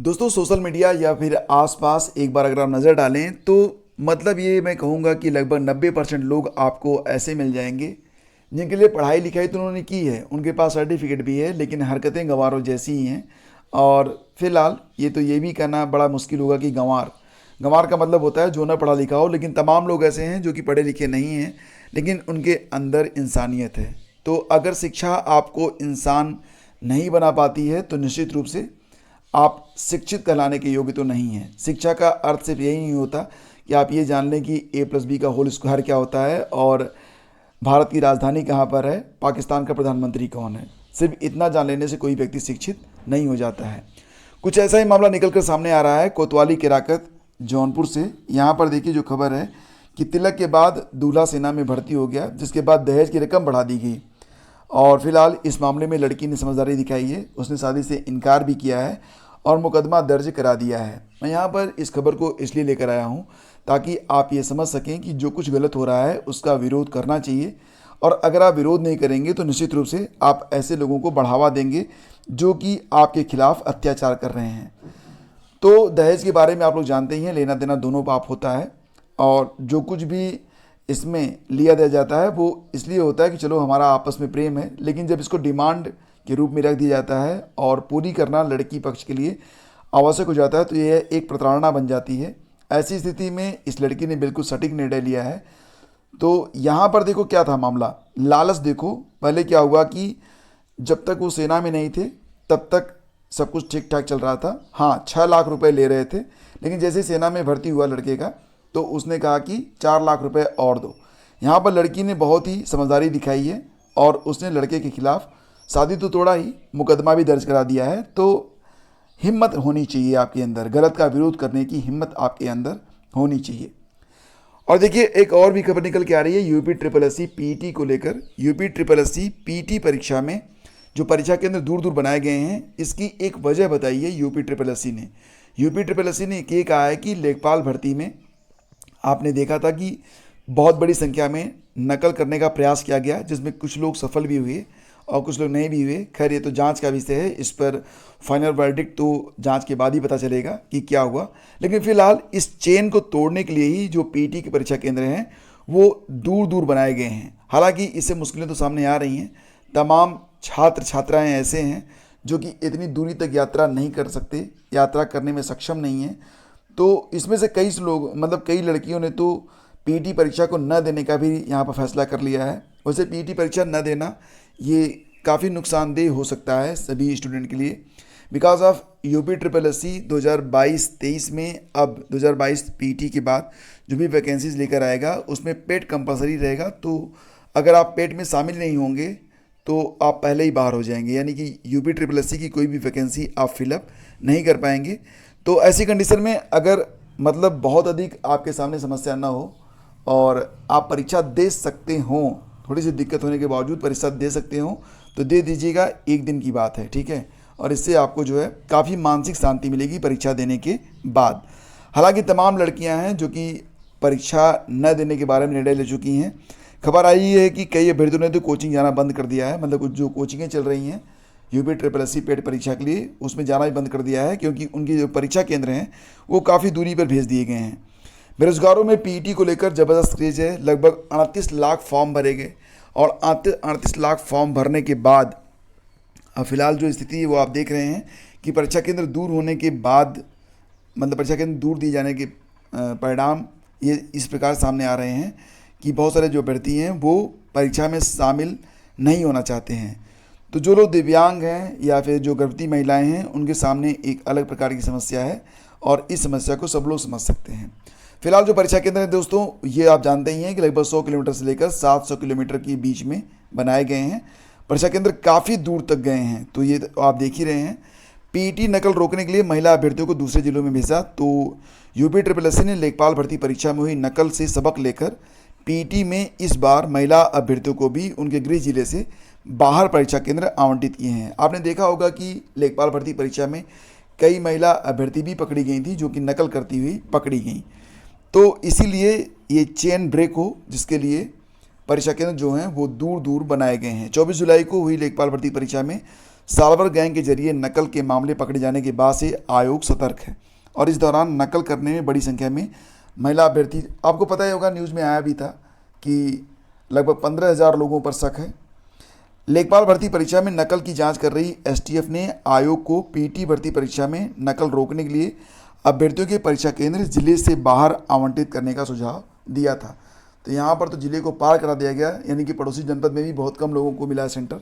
दोस्तों social media या फिर आसपास एक बार अगर आप नज़र डालें तो मतलब ये मैं कहूँगा कि लगभग 90% लोग आपको ऐसे मिल जाएंगे जिनके लिए पढ़ाई लिखाई तो उन्होंने की है, उनके पास सर्टिफिकेट भी है, लेकिन हरकतें गंवारों जैसी ही हैं। और फिलहाल ये भी कहना बड़ा मुश्किल होगा कि गंवार गंवार का मतलब होता है जो ना पढ़ा लिखा हो, लेकिन तमाम लोग ऐसे हैं जो कि पढ़े लिखे नहीं हैं लेकिन उनके अंदर इंसानियत है। तो अगर शिक्षा आपको इंसान नहीं बना पाती है तो निश्चित रूप से आप शिक्षित कहलाने के योग्य तो नहीं हैं। शिक्षा का अर्थ सिर्फ यही नहीं होता कि आप ये जान लें कि A+B का होल स्क्वायर क्या होता है और भारत की राजधानी कहाँ पर है, पाकिस्तान का प्रधानमंत्री कौन है। सिर्फ इतना जान लेने से कोई व्यक्ति शिक्षित नहीं हो जाता है। कुछ ऐसा ही मामला निकल कर सामने आ रहा है कोतवाली केराकत जौनपुर से। यहाँ पर देखिए जो खबर है कि तिलक के बाद दूल्हा सेना में भर्ती हो गया, जिसके बाद दहेज की रकम बढ़ा दी गई। और फिलहाल इस मामले में लड़की ने समझदारी दिखाई है, उसने शादी से इनकार भी किया है और मुकदमा दर्ज करा दिया है। मैं यहाँ पर इस खबर को इसलिए लेकर आया हूँ ताकि आप ये समझ सकें कि जो कुछ गलत हो रहा है उसका विरोध करना चाहिए, और अगर आप विरोध नहीं करेंगे तो निश्चित रूप से आप ऐसे लोगों को बढ़ावा देंगे जो कि आपके खिलाफ अत्याचार कर रहे हैं। तो दहेज के बारे में आप लोग जानते ही हैं, लेना देना दोनों पाप होता है, और जो कुछ भी इसमें लिया दिया जाता है वो इसलिए होता है कि चलो हमारा आपस में प्रेम है, लेकिन जब इसको डिमांड के रूप में रख दिया जाता है और पूरी करना लड़की पक्ष के लिए आवश्यक हो जाता है तो यह एक प्रताड़ना बन जाती है। ऐसी स्थिति में इस लड़की ने बिल्कुल सटीक निर्णय लिया है। तो यहाँ पर देखो क्या था मामला, लालच देखो। पहले क्या हुआ कि जब तक वो सेना में नहीं थे तब तक सब कुछ ठीक ठाक चल रहा था। हाँ, 6 लाख रुपए ले रहे थे, लेकिन जैसे ही सेना में भर्ती हुआ लड़के का तो उसने कहा कि 4 लाख रुपए और दो। यहाँ पर लड़की ने बहुत ही समझदारी दिखाई है और उसने लड़के के खिलाफ शादी तो तोड़ा ही, मुकदमा भी दर्ज करा दिया है। तो हिम्मत होनी चाहिए आपके अंदर, गलत का विरोध करने की हिम्मत आपके अंदर होनी चाहिए। और देखिए एक और भी खबर निकल के आ रही है UP triple S C PT को लेकर। UP triple S C PT परीक्षा में जो परीक्षा केंद्र दूर दूर बनाए गए हैं, इसकी एक वजह बताई है यूपी ट्रिपल एस सी ने। यूपी ट्रिपल एस सी ने ये कहा है कि लेखपाल भर्ती में आपने देखा था कि बहुत बड़ी संख्या में नकल करने का प्रयास किया गया, जिसमें कुछ लोग सफल भी हुए और कुछ लोग नहीं भी हुए। खैर ये तो जांच का विषय है, इस पर फाइनल वर्डिक्ट तो जांच के बाद ही पता चलेगा कि क्या हुआ। लेकिन फिलहाल इस चेन को तोड़ने के लिए ही जो पीटी के परीक्षा केंद्र हैं वो दूर दूर बनाए गए हैं। हालांकि इससे मुश्किलें तो सामने आ रही हैं। तमाम छात्र छात्राएं ऐसे हैं जो कि इतनी दूरी तक यात्रा नहीं कर सकते, यात्रा करने में सक्षम नहीं हैं। तो इसमें से कई लोग मतलब कई लड़कियों ने तो पीटी परीक्षा को न देने का भी यहाँ पर फैसला कर लिया है। वैसे पीटी परीक्षा न देना ये काफ़ी नुकसानदेह हो सकता है सभी स्टूडेंट के लिए, because of UP triple S C 2022-23 में अब 2022 पीटी के बाद जो भी वैकेंसीज लेकर आएगा उसमें पेट कंपलसरी रहेगा। तो अगर आप पेट में शामिल नहीं होंगे तो आप पहले ही बाहर हो जाएंगे, यानी कि यूपी ट्रिपल एस सी की कोई भी वैकेंसी आप फिलअप नहीं कर पाएंगे। तो ऐसी कंडीशन में अगर मतलब बहुत अधिक आपके सामने समस्या ना हो और आप परीक्षा दे सकते हों, थोड़ी सी दिक्कत होने के बावजूद परीक्षा दे सकते हों तो दे दीजिएगा, एक दिन की बात है, ठीक है। और इससे आपको जो है काफ़ी मानसिक शांति मिलेगी परीक्षा देने के बाद। हालांकि तमाम लड़कियां हैं जो कि परीक्षा न देने के बारे में निर्णय ले चुकी हैं। खबर आई है कि कई अभ्यर्थियों ने तो कोचिंग जाना बंद कर दिया है, मतलब कुछ जो कोचिंगें चल रही हैं यूपी ट्रिपल एस सी पेट परीक्षा के लिए उसमें जाना ही बंद कर दिया है, क्योंकि उनके जो परीक्षा केंद्र हैं वो काफ़ी दूरी पर भेज दिए गए हैं। बेरोजगारों में पीईटी को लेकर ज़बरदस्त क्रेज है। लगभग 38 लाख फॉर्म भरे गए और 38 लाख फॉर्म भरने के बाद अब फिलहाल जो स्थिति है वो आप देख रहे हैं कि परीक्षा केंद्र दूर होने के बाद मतलब परीक्षा केंद्र दूर दिए जाने के परिणाम ये इस प्रकार सामने आ रहे हैं कि बहुत सारे जो अभ्यर्थी हैं वो परीक्षा में शामिल नहीं होना चाहते हैं। तो जो लोग दिव्यांग हैं या फिर जो गर्भवती महिलाएं हैं उनके सामने एक अलग प्रकार की समस्या है और इस समस्या को सब लोग समझ सकते हैं। फिलहाल जो परीक्षा केंद्र है दोस्तों ये आप जानते ही हैं कि लगभग 100 किलोमीटर से लेकर 700 किलोमीटर के बीच में बनाए गए हैं। परीक्षा केंद्र काफ़ी दूर तक गए हैं, तो ये आप देख ही रहे हैं। पीटी नकल रोकने के लिए महिला अभ्यर्थियों को दूसरे जिलों में भेजा। तो यूपी ट्रिपल एस सी ने लेखपाल भर्ती परीक्षा में हुई नकल से सबक लेकर पीटी में इस बार महिला अभ्यर्थियों को भी उनके गृह जिले से बाहर परीक्षा केंद्र आवंटित किए हैं। आपने देखा होगा कि लेखपाल भर्ती परीक्षा में कई महिला अभ्यर्थी भी पकड़ी गई थी जो कि नकल करती हुई पकड़ी गई। तो इसीलिए ये चेन ब्रेक हो, जिसके लिए परीक्षा केंद्र जो हैं वो दूर दूर बनाए गए हैं। 24 जुलाई को हुई लेखपाल भर्ती परीक्षा में साल्वर गैंग के जरिए नकल के मामले पकड़े जाने के बाद से आयोग सतर्क है और इस दौरान नकल करने में बड़ी संख्या में महिला अभ्यर्थी, आपको पता ही होगा, न्यूज़ में आया भी था कि लगभग 15,000 लोगों पर शक है। लेखपाल भर्ती परीक्षा में नकल की जांच कर रही एसटीएफ ने आयोग को पीटी भर्ती परीक्षा में नकल रोकने के लिए अभ्यर्थियों के परीक्षा केंद्र जिले से बाहर आवंटित करने का सुझाव दिया था। तो यहाँ पर तो जिले को पार करा दिया गया, यानी कि पड़ोसी जनपद में भी बहुत कम लोगों को मिला है सेंटर।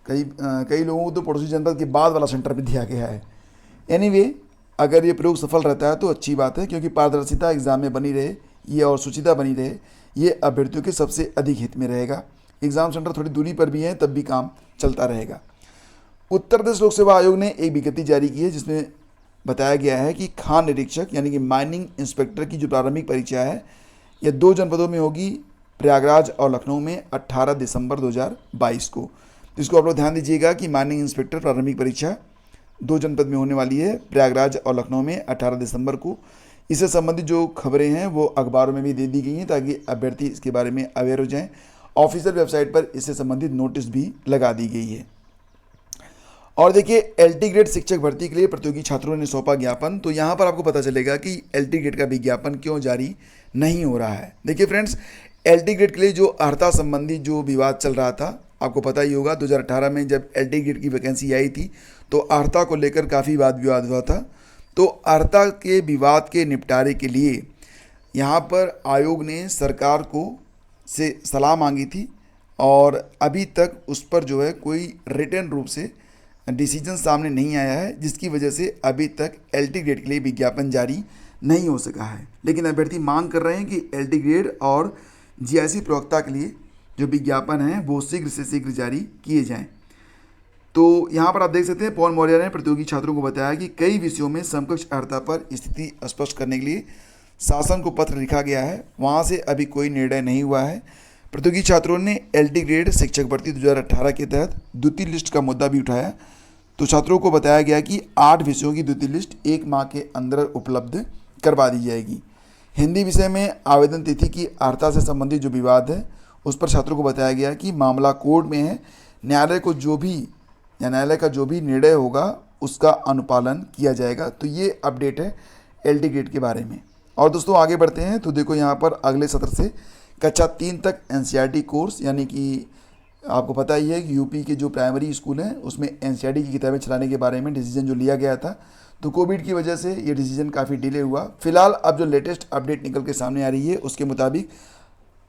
कई लोगों को तो पड़ोसी जनपद के बाद वाला सेंटर भी दिया गया है। एनीवे, अगर ये प्रयोग सफल रहता है तो अच्छी बात है, क्योंकि पारदर्शिता एग्ज़ाम में बनी रहे ये और शुचिता बनी रहे, ये अभ्यर्थियों के सबसे अधिक हित में रहेगा। एग्ज़ाम सेंटर थोड़ी दूरी पर भी है तब भी काम चलता रहेगा। उत्तर प्रदेश लोक सेवा आयोग ने एक विज्ञप्ति जारी की है जिसमें बताया गया है कि खान निरीक्षक यानी कि माइनिंग इंस्पेक्टर की जो प्रारंभिक परीक्षा है यह 2 जनपदों में होगी, प्रयागराज और लखनऊ में 18 दिसंबर 2022 को। तो इसको आप लोग ध्यान दीजिएगा कि माइनिंग इंस्पेक्टर प्रारंभिक परीक्षा 2 जनपद में होने वाली है, प्रयागराज और लखनऊ में 18 दिसंबर को। इससे संबंधित जो खबरें हैं वो अखबारों में भी दे दी गई हैं ताकि अभ्यर्थी इसके बारे में अवेयर हो जाएं। ऑफिशियल वेबसाइट पर इससे संबंधित नोटिस भी लगा दी गई है। और देखिए, एलटी ग्रेड शिक्षक भर्ती के लिए प्रतियोगी छात्रों ने सौंपा ज्ञापन। तो यहाँ पर आपको पता चलेगा कि एलटी ग्रेड का विज्ञापन क्यों जारी नहीं हो रहा है। देखिए फ्रेंड्स, एलटी ग्रेड के लिए जो अर्हता संबंधी जो विवाद चल रहा था, आपको पता ही होगा 2018 में जब एलटी ग्रेड की वैकेंसी आई थी तो अर्हता को लेकर काफ़ी वाद विवाद हुआ था। तो अर्हता के विवाद के निपटारे के लिए यहाँ पर आयोग ने सरकार को से सलाह मांगी थी और अभी तक उस पर जो है कोई रिटर्न रूप से डिसीजन सामने नहीं आया है, जिसकी वजह से अभी तक एलटी ग्रेड के लिए विज्ञापन जारी नहीं हो सका है। लेकिन अभ्यर्थी मांग कर रहे हैं कि एलटी ग्रेड और जीआईसी प्रवक्ता के लिए जो विज्ञापन है वो शीघ्र से शीघ्र जारी किए जाएं। तो यहाँ पर आप देख सकते हैं, पवन मौर्य ने प्रतियोगी छात्रों को बताया कि कई विषयों में समकक्ष अर्हता पर स्थिति स्पष्ट करने के लिए शासन को पत्र लिखा गया है, वहाँ से अभी कोई निर्णय नहीं हुआ है। प्रतियोगी छात्रों ने एलटी ग्रेड शिक्षक भर्ती 2018 के तहत द्वितीय लिस्ट का मुद्दा भी उठाया। तो छात्रों को बताया गया कि 8 विषयों की द्वितीय लिस्ट 1 माह के अंदर उपलब्ध करवा दी जाएगी। हिंदी विषय में आवेदन तिथि की अर्हता से संबंधित जो विवाद है उस पर छात्रों को बताया गया कि मामला कोर्ट में है, न्यायालय का जो भी निर्णय होगा उसका अनुपालन किया जाएगा। तो ये अपडेट है एलटी ग्रेड के बारे में। और दोस्तों आगे बढ़ते हैं तो देखो यहाँ पर अगले सत्र से कक्षा 3 तक एनसीईआरटी कोर्स, यानी कि आपको पता ही है कि यूपी के जो प्राइमरी स्कूल हैं उसमें एनसीईआरटी की किताबें चलाने के बारे में डिसीजन जो लिया गया था, तो कोविड की वजह से ये डिसीजन काफ़ी डिले हुआ। फिलहाल अब जो लेटेस्ट अपडेट निकल के सामने आ रही है उसके मुताबिक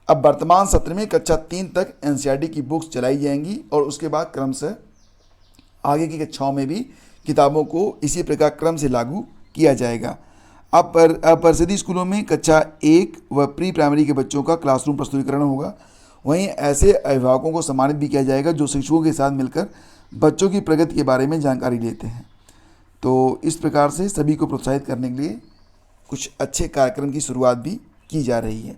अब वर्तमान सत्र में कक्षा 3 तक एनसीईआरटी की बुक्स चलाई जाएंगी और उसके बाद क्रमशः आगे की कक्षाओं में भी किताबों को इसी प्रकार क्रम से लागू किया जाएगा। अब परिषदीय स्कूलों में कक्षा 1 व प्री प्राइमरी के बच्चों का क्लासरूम प्रस्तुतिकरण होगा। वहीं ऐसे अभिभावकों को सम्मानित भी किया जाएगा जो शिक्षकों के साथ मिलकर बच्चों की प्रगति के बारे में जानकारी लेते हैं। तो इस प्रकार से सभी को प्रोत्साहित करने के लिए कुछ अच्छे कार्यक्रम की शुरुआत भी की जा रही है।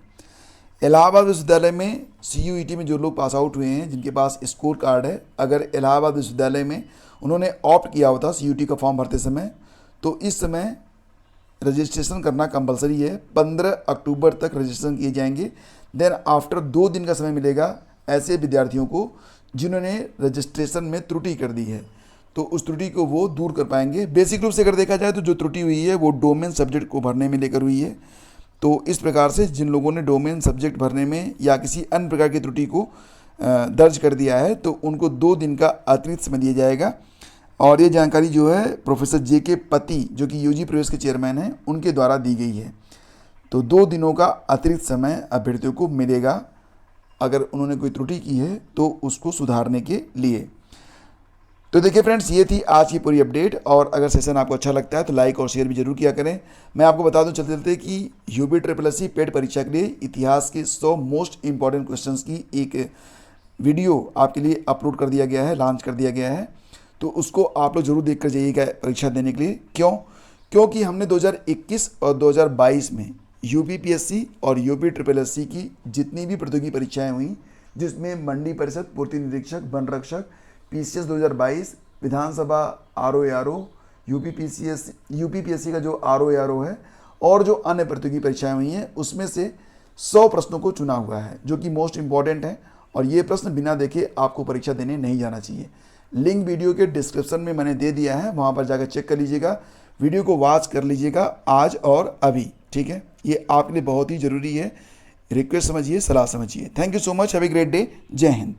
इलाहाबाद विश्वविद्यालय में सीयूईटी में जो लोग पास आउट हुए हैं, जिनके पास स्कोर कार्ड है, अगर इलाहाबाद विश्वविद्यालय में उन्होंने ऑप्ट किया होता सीयूईटी का फॉर्म भरते समय, तो इस समय रजिस्ट्रेशन करना कंपलसरी है। 15 अक्टूबर तक रजिस्ट्रेशन किए जाएंगे। देन आफ्टर 2 दिन का समय मिलेगा ऐसे विद्यार्थियों को जिन्होंने रजिस्ट्रेशन में त्रुटि कर दी है, तो उस त्रुटि को वो दूर कर पाएंगे। बेसिक रूप से अगर देखा जाए तो जो त्रुटि हुई है वो डोमेन सब्जेक्ट को भरने में लेकर हुई है। तो इस प्रकार से जिन लोगों ने डोमेन सब्जेक्ट भरने में या किसी अन्य प्रकार की त्रुटि को दर्ज कर दिया है तो उनको 2 दिन का अतिरिक्त समय दिया जाएगा। और ये जानकारी जो है प्रोफेसर जेके पति, जो कि यूजी प्रवेश के चेयरमैन हैं, उनके द्वारा दी गई है। तो 2 दिनों का अतिरिक्त समय अभ्यर्थियों को मिलेगा अगर उन्होंने कोई त्रुटि की है तो उसको सुधारने के लिए। तो देखिए फ्रेंड्स, ये थी आज की पूरी अपडेट। और अगर सेशन आपको अच्छा लगता है तो लाइक और शेयर भी जरूर किया करें। मैं आपको बता दूं चलते चलते कि UPSSC पेड परीक्षा के लिए इतिहास के 100 मोस्ट इंपॉर्टेंट क्वेश्चंस की एक वीडियो आपके लिए अपलोड कर दिया गया है, लॉन्च कर दिया गया है। तो उसको आप लोग जरूर देख कर जाइएगा परीक्षा देने के लिए। क्योंकि हमने 2021 और 2022 में UPPSC और UPSSC की जितनी भी प्रतियोगी परीक्षाएं हुई, जिसमें मंडी परिषद, पूर्ति निरीक्षक, वन रक्षक, PCS 2022, विधानसभा RO UPPSC का जो RO है और जो अन्य प्रतियोगी परीक्षाएं हुई हैं, उसमें से 100 प्रश्नों को चुना हुआ है जो कि मोस्ट इंपॉर्टेंट है। और ये प्रश्न बिना देखे आपको परीक्षा देने नहीं जाना चाहिए। लिंक वीडियो के डिस्क्रिप्शन में मैंने दे दिया है, वहाँ पर जाकर चेक कर लीजिएगा, वीडियो को वॉच कर लीजिएगा आज और अभी, ठीक है। ये आपके लिए बहुत ही ज़रूरी है, रिक्वेस्ट समझिए, सलाह समझिए। Thank you so much, have a great day, जय हिंद।